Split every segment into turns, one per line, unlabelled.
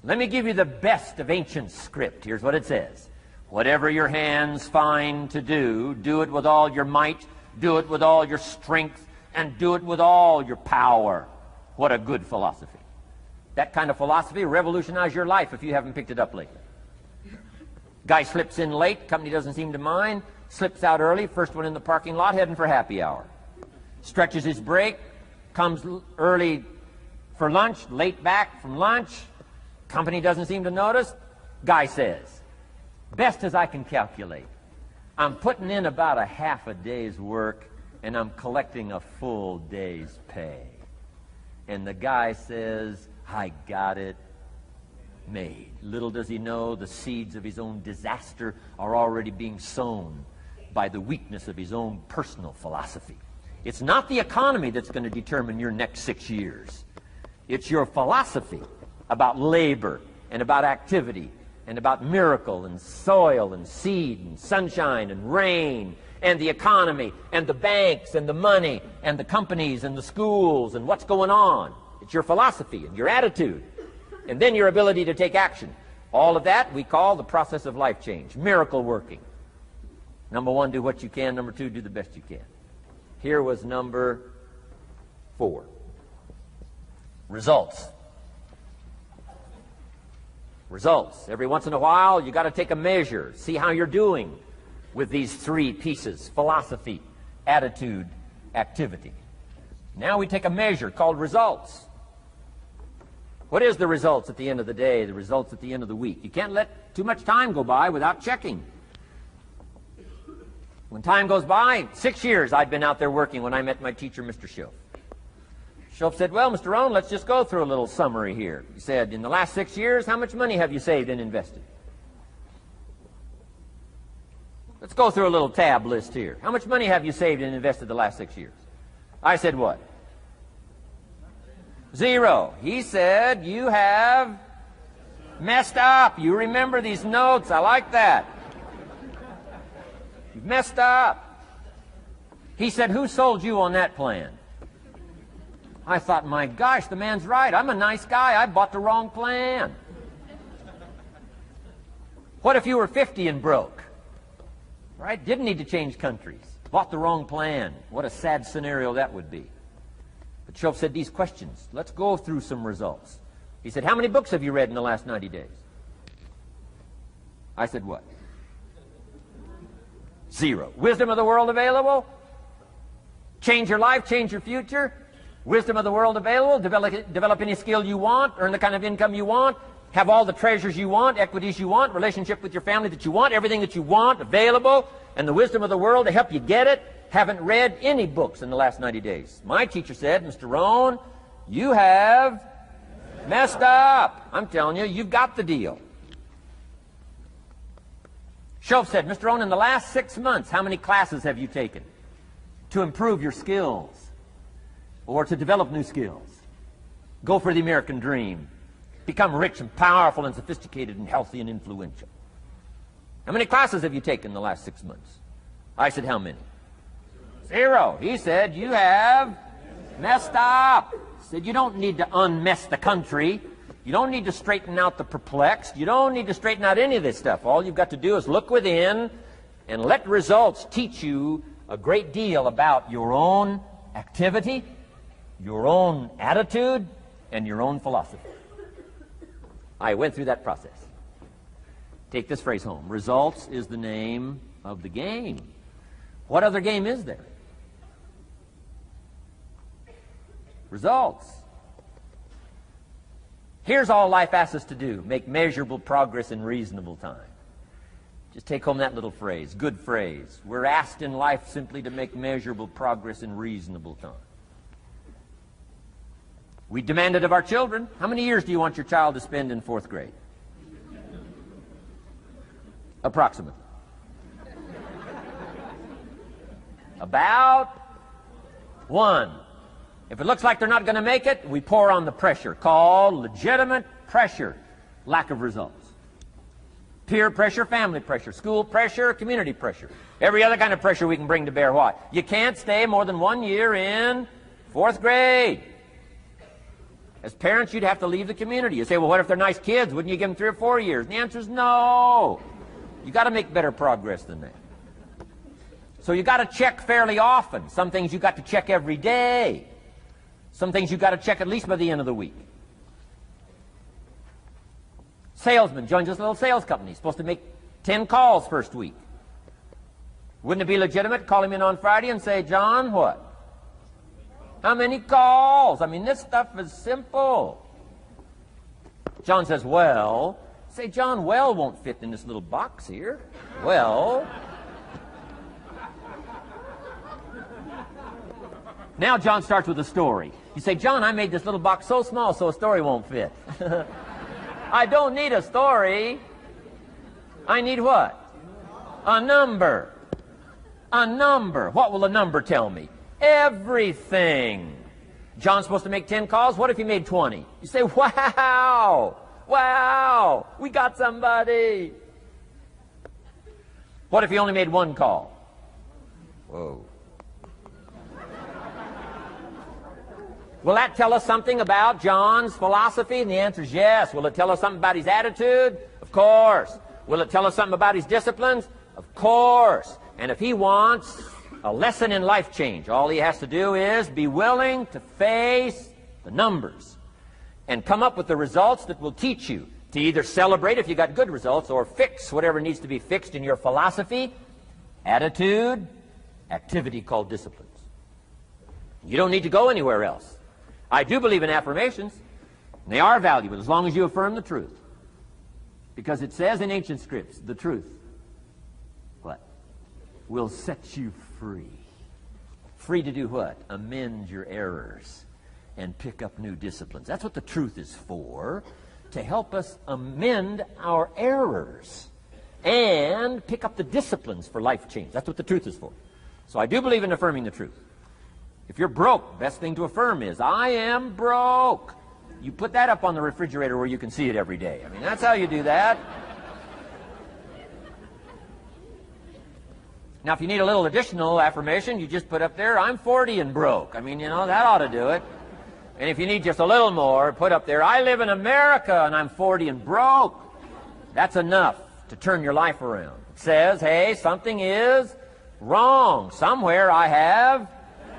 Let me give you the best of ancient script. Here's what it says. Whatever your hands find to do, do it with all your might, do it with all your strength, and do it with all your power. What a good philosophy. That kind of philosophy will revolutionize your life if you haven't picked it up lately. Guy slips in late, company doesn't seem to mind, slips out early, first one in the parking lot, heading for happy hour. Stretches his break, comes early for lunch, late back from lunch, company doesn't seem to notice. Guy says, best as I can calculate, I'm putting in about a half a day's work and I'm collecting a full day's pay. And the guy says, I got it made. Little does he know the seeds of his own disaster are already being sown by the weakness of his own personal philosophy. It's not the economy that's going to determine your next 6 years. It's your philosophy about labor and about activity and about miracle and soil and seed and sunshine and rain and the economy and the banks and the money and the companies and the schools and what's going on. It's your philosophy and your attitude and then your ability to take action. All of that we call the process of life change, miracle working. Number one, do what you can. Number two, do the best you can. Here was number 4. Results. Results. Every once in a while, you got to take a measure, see how you're doing with these 3 pieces: philosophy, attitude, activity. Now we take a measure called results. What is the results at the end of the day, the results at the end of the week? You can't let too much time go by without checking. When time goes by, 6 years I'd been out there working when I met my teacher, Mr. Schoaf. Schoaf said, well, Mr. Rohn, let's just go through a little summary here. He said, in the last 6 years, how much money have you saved and invested? Let's go through a little tab list here. How much money have you saved and invested the last 6 years? I said, what? 0. He said, you have messed up. You remember these notes. I like that. You've messed up. He said, who sold you on that plan? I thought, my gosh, the man's right. I'm a nice guy. I bought the wrong plan. What if you were 50 and broke? Right? Didn't need to change countries. Bought the wrong plan. What a sad scenario that would be. But Schoaf said these questions. Let's go through some results. He said, how many books have you read in the last 90 days? I said, what? 0. Wisdom of the world available? Change your life, change your future? Wisdom of the world available? Develop any skill you want, earn the kind of income you want, have all the treasures you want, equities you want, relationship with your family that you want, everything that you want available, and the wisdom of the world to help you get it. Haven't read any books in the last 90 days. My teacher said, Mr. Rohn, you have messed up. I'm telling you, you've got the deal. Schoaf said, Mr. Rohn, in the last 6 months, how many classes have you taken to improve your skills or to develop new skills? Go for the American dream. Become rich and powerful and sophisticated and healthy and influential. How many classes have you taken in the last 6 months? I said, how many? 0. He said, you have messed up. He said, you don't need to unmess the country. You don't need to straighten out the perplexed. You don't need to straighten out any of this stuff. All you've got to do is look within and let results teach you a great deal about your own activity, your own attitude, and your own philosophy. I went through that process. Take this phrase home. Results is the name of the game. What other game is there? Results. Here's all life asks us to do. Make measurable progress in reasonable time. Just take home that little phrase. Good phrase. We're asked in life simply to make measurable progress in reasonable time. We demand it of our children. How many years do you want your child to spend in 4th grade? Approximately. About 1. If it looks like they're not going to make it, we pour on the pressure, called legitimate pressure, lack of results. Peer pressure, family pressure, school pressure, community pressure. Every other kind of pressure we can bring to bear. What? You can't stay more than 1 year in 4th grade. As parents, you'd have to leave the community. You say, well, what if they're nice kids? Wouldn't you give them 3 or 4 years? And the answer is no. You got to make better progress than that. So you got to check fairly often. Some things you got to check every day. Some things you got to check at least by the end of the week. Salesman joins this little sales company. He's supposed to make 10 calls first week. Wouldn't it be legitimate to call him in on Friday and say, John, what? How many calls? I mean, this stuff is simple. John says, well. Say, John, well won't fit in this little box here. Well. Now John starts with a story. You say, John, I made this little box so small so a story won't fit. I don't need a story. I need what? A number. A number. What will a number tell me? Everything. John's supposed to make 10 calls. What if he made 20? You say, wow. Wow. We got somebody. What if he only made 1 call? Whoa. Will that tell us something about John's philosophy? And the answer is yes. Will it tell us something about his attitude? Of course. Will it tell us something about his disciplines? Of course. And if he wants a lesson in life change, all he has to do is be willing to face the numbers and come up with the results that will teach you to either celebrate if you got good results or fix whatever needs to be fixed in your philosophy, attitude, activity called disciplines. You don't need to go anywhere else. I do believe in affirmations. And they are valuable as long as you affirm the truth. Because it says in ancient scripts, the truth, what? Will set you free. Free to do what? Amend your errors and pick up new disciplines. That's what the truth is for, to help us amend our errors and pick up the disciplines for life change. That's what the truth is for. So I do believe in affirming the truth. If you're broke, best thing to affirm is, I am broke. You put that up on the refrigerator where you can see it every day. I mean, that's how you do that. Now, if you need a little additional affirmation, you just put up there, I'm 40 and broke. I mean, you know, that ought to do it. And if you need just a little more, put up there, I live in America and I'm 40 and broke. That's enough to turn your life around. It says, hey, something is wrong. Somewhere I have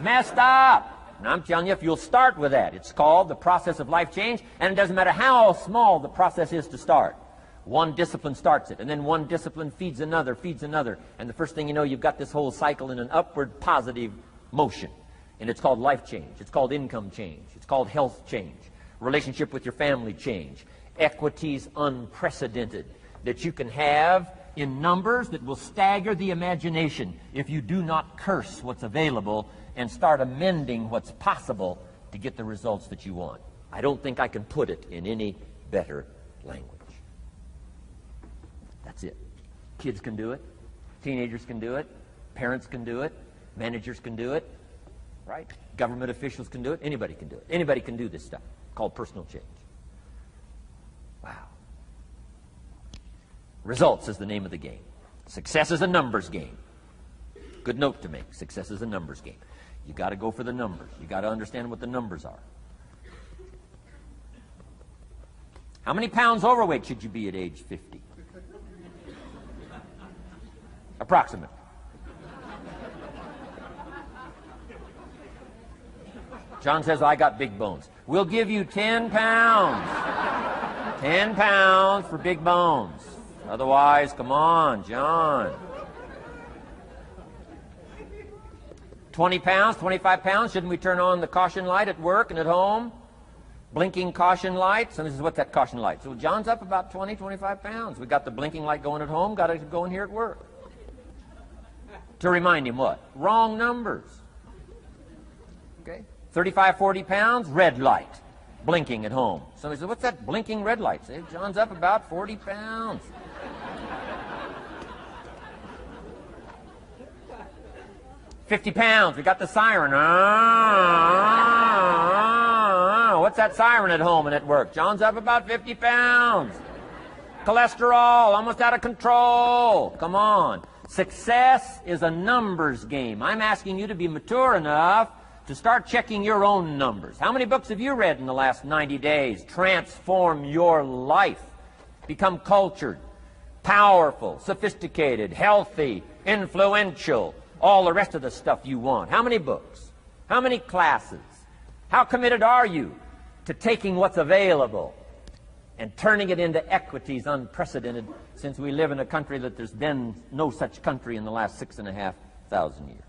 messed up. And I'm telling you, if you'll start with that, it's called the process of life change, and it doesn't matter how small the process is to start. One discipline starts it, and then one discipline feeds another, and the first thing you know, you've got this whole cycle in an upward positive motion. And it's called life change. It's called income change. It's called health change. Relationship with your family change. Equities unprecedented that you can have in numbers that will stagger the imagination if you do not curse what's available and start amending what's possible to get the results that you want. I don't think I can put it in any better language. That's it. Kids can do it. Teenagers can do it. Parents can do it. Managers can do it. Right? Government officials can do it. Anybody can do it. Anybody can do this stuff called personal change. Wow. Results is the name of the game. Success is a numbers game. Good note to make. Success is a numbers game. You got to go for the numbers. You got to understand what the numbers are. How many pounds overweight should you be at age 50? Approximately. John says, I got big bones. We'll give you 10 pounds. 10 pounds for big bones. Otherwise, come on, John. 20 pounds, 25 pounds, shouldn't we turn on the caution light at work and at home? Blinking caution light. So this is what's that caution light? So John's up about 20, 25 pounds. We got the blinking light going at home, got it going here at work. To remind him what? Wrong numbers. Okay? 35, 40 pounds, red light. Blinking at home. Somebody says, what's that blinking red light? Say, John's up about 40 pounds. 50 pounds, we got the siren. What's that siren at home and at work? John's up about 50 pounds. Cholesterol, almost out of control. Come on. Success is a numbers game. I'm asking you to be mature enough to start checking your own numbers. How many books have you read in the last 90 days? Transform your life. Become cultured, powerful, sophisticated, healthy, influential, all the rest of the stuff you want. How many books? How many classes? How committed are you to taking what's available and turning it into equities unprecedented, since we live in a country that there's been no such country in the last 6,500 years?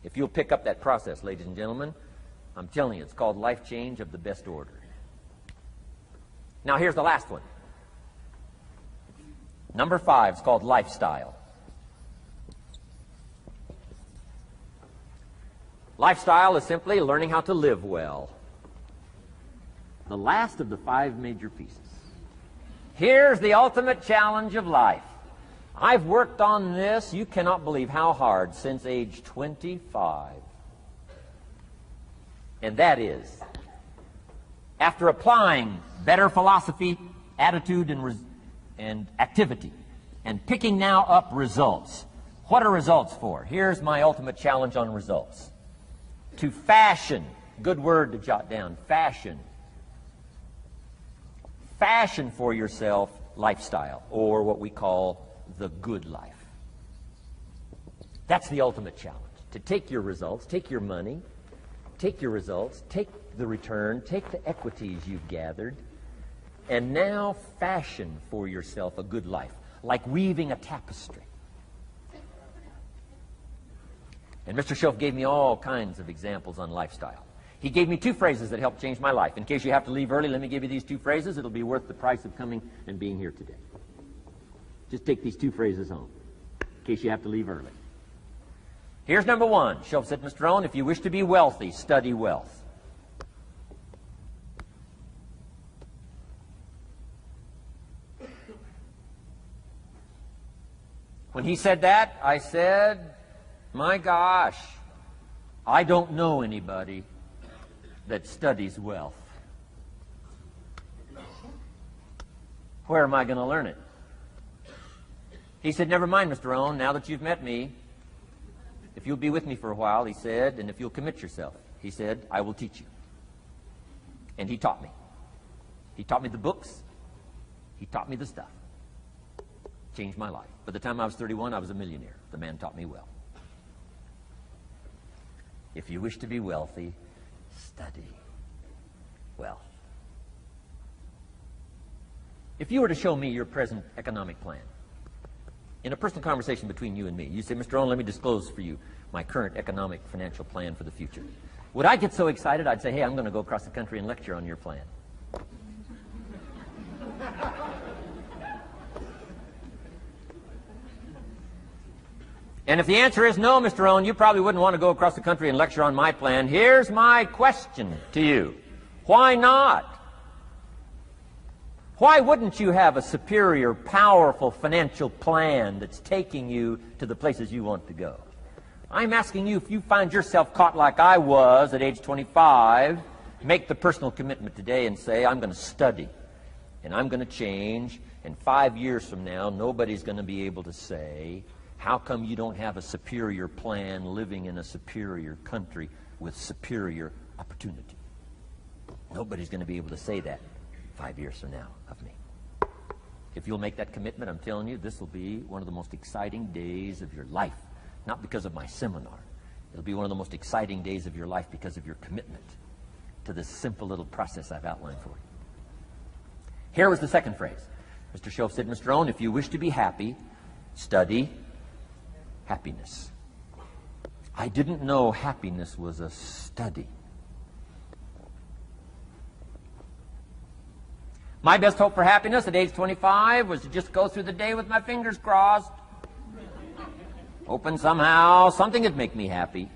If you'll pick up that process, ladies and gentlemen, I'm telling you, it's called life change of the best order. Now here's the last one. Number 5 is called lifestyle. Lifestyle is simply learning how to live well. The last of the 5 major pieces. Here's the ultimate challenge of life. I've worked on this, you cannot believe how hard, since age 25. And that is, after applying better philosophy, attitude, and activity, and picking now up results. What are results for? Here's my ultimate challenge on results. To fashion, good word to jot down, fashion. Fashion for yourself lifestyle, or what we call the good life. That's the ultimate challenge. To take your results, take your money, take your results, take the return, take the equities you've gathered, and now fashion for yourself a good life, like weaving a tapestry. And Mr. Schoaf gave me all kinds of examples on lifestyle. He gave me 2 phrases that helped change my life. In case you have to leave early, let me give you these 2 phrases. It'll be worth the price of coming and being here today. Just take these 2 phrases home, in case you have to leave early. Here's number 1. Schoaf said, Mr. Rohn, if you wish to be wealthy, study wealth. When he said that, I said, my gosh, I don't know anybody that studies wealth. Where am I going to learn it? He said, never mind, Mr. Rohn, now that you've met me, if you'll be with me for a while, he said, and if you'll commit yourself, he said, I will teach you. And he taught me. He taught me the books. He taught me the stuff. Changed my life. By the time I was 31, I was a millionaire. The man taught me well. If you wish to be wealthy, study wealth. If you were to show me your present economic plan, in a personal conversation between you and me, you say, Mr. Rohn, let me disclose for you my current economic financial plan for the future. Would I get so excited, I'd say, hey, I'm going to go across the country and lecture on your plan. And if the answer is no, Mr. Rohn, you probably wouldn't want to go across the country and lecture on my plan. Here's my question to you. Why not? Why wouldn't you have a superior, powerful financial plan that's taking you to the places you want to go? I'm asking you, if you find yourself caught like I was at age 25, make the personal commitment today and say, I'm going to study and I'm going to change, and 5 years from now, nobody's going to be able to say, how come you don't have a superior plan living in a superior country with superior opportunity? Nobody's going to be able to say that 5 years from now of me. If you'll make that commitment, I'm telling you, this will be one of the most exciting days of your life. Not because of my seminar. It'll be one of the most exciting days of your life because of your commitment to this simple little process I've outlined for you. Here was the second phrase. Mr. Schoaf said, Mr. Rohn, if you wish to be happy, study happiness. I didn't know happiness was a study. My best hope for happiness at age 25 was to just go through the day with my fingers crossed, hoping somehow something would make me happy.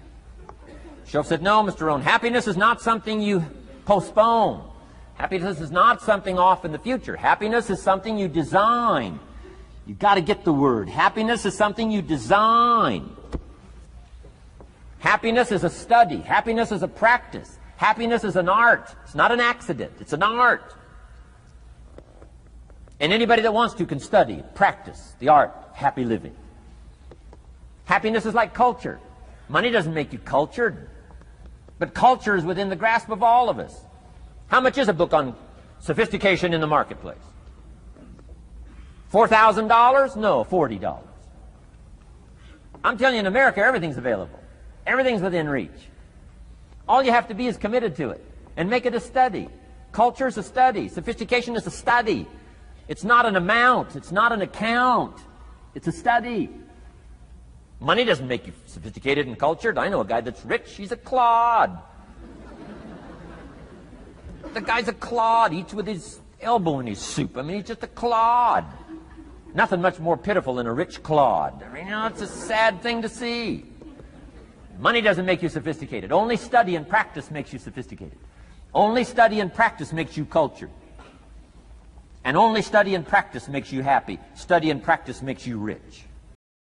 Schoaf said, no, Mr. Rohn, happiness is not something you postpone. Happiness is not something off in the future. Happiness is something you design. You've got to get the word. Happiness is something you design. Happiness is a study. Happiness is a practice. Happiness is an art. It's not an accident. It's an art. And anybody that wants to can study, practice the art, happy living. Happiness is like culture. Money doesn't make you cultured. But culture is within the grasp of all of us. How much is a book on sophistication in the marketplace? $4,000? No, $40. I'm telling you, in America, everything's available. Everything's within reach. All you have to be is committed to it and make it a study. Culture is a study. Sophistication is a study. It's not an amount. It's not an account. It's a study. Money doesn't make you sophisticated and cultured. I know a guy that's rich. He's a clod. The guy's a clod. Eats with his elbow in his soup. I mean, he's just a clod. Nothing much more pitiful than a rich clod. I mean, you know, it's a sad thing to see. Money doesn't make you sophisticated. Only study and practice makes you sophisticated. Only study and practice makes you cultured. And only study and practice makes you happy. Study and practice makes you rich.